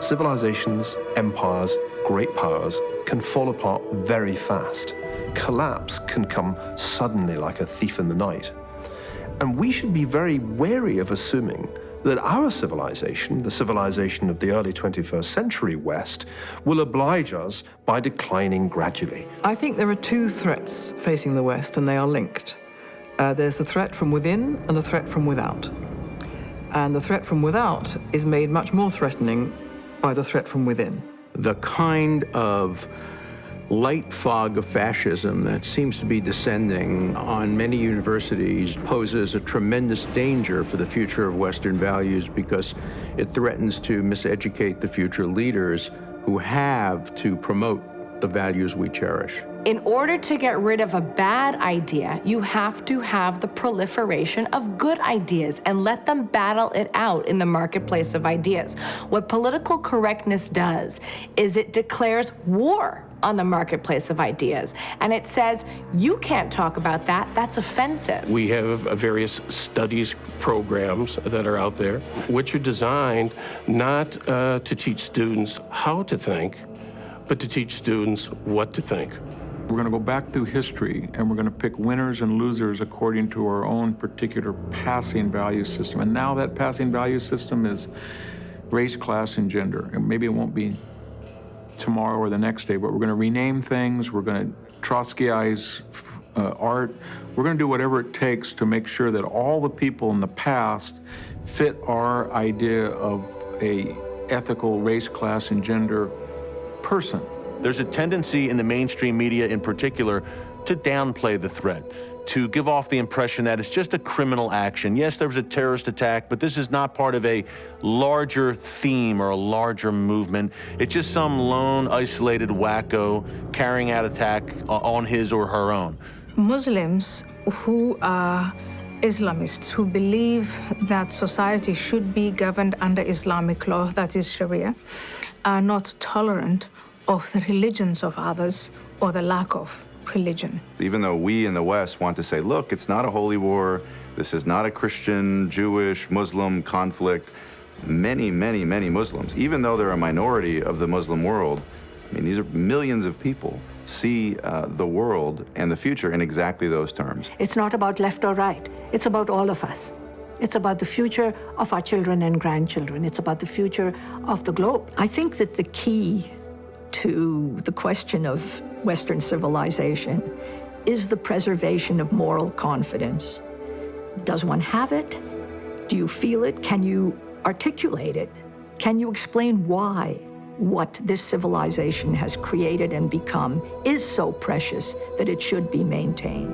Civilizations, empires, great powers can fall apart very fast. Collapse can come suddenly like a thief in the night. And we should be very wary of assuming that our civilization, the civilization of the early 21st century West, will oblige us by declining gradually. I think there are two threats facing the West, and they are linked. There's the threat from within and the threat from without. And the threat from without is made much more threatening by the threat from within. The kind of light fog of fascism that seems to be descending on many universities poses a tremendous danger for the future of Western values because it threatens to miseducate the future leaders who have to promote the values we cherish. In order to get rid of a bad idea, you have to have the proliferation of good ideas and let them battle it out in the marketplace of ideas. What political correctness does is it declares war on the marketplace of ideas. And it says, you can't talk about that, that's offensive. We have various studies programs that are out there, which are designed not to teach students how to think, but to teach students what to think. We're going to go back through history, and we're going to pick winners and losers according to our own particular passing value system. And now that passing value system is race, class, and gender. And maybe it won't be tomorrow or the next day, but we're going to rename things. We're going to Trotskyize art. We're going to do whatever it takes to make sure that all the people in the past fit our idea of a ethical race, class, and gender person. There's a tendency in the mainstream media in particular to downplay the threat, to give off the impression that it's just a criminal action. Yes, there was a terrorist attack, but this is not part of a larger theme or a larger movement. It's just some lone, isolated wacko carrying out attack on his or her own. Muslims who are Islamists, who believe that society should be governed under Islamic law, that is Sharia, are not tolerant of the religions of others or the lack of religion. Even though we in the West want to say, look, it's not a holy war, this is not a Christian, Jewish, Muslim conflict, many, many, many Muslims, even though they're a minority of the Muslim world, I mean, these are millions of people, see the world and the future in exactly those terms. It's not about left or right, it's about all of us. It's about the future of our children and grandchildren. It's about the future of the globe. I think that the key to the question of Western civilization is the preservation of moral confidence. Does one have it? Do you feel it? Can you articulate it? Can you explain why what this civilization has created and become is so precious that it should be maintained?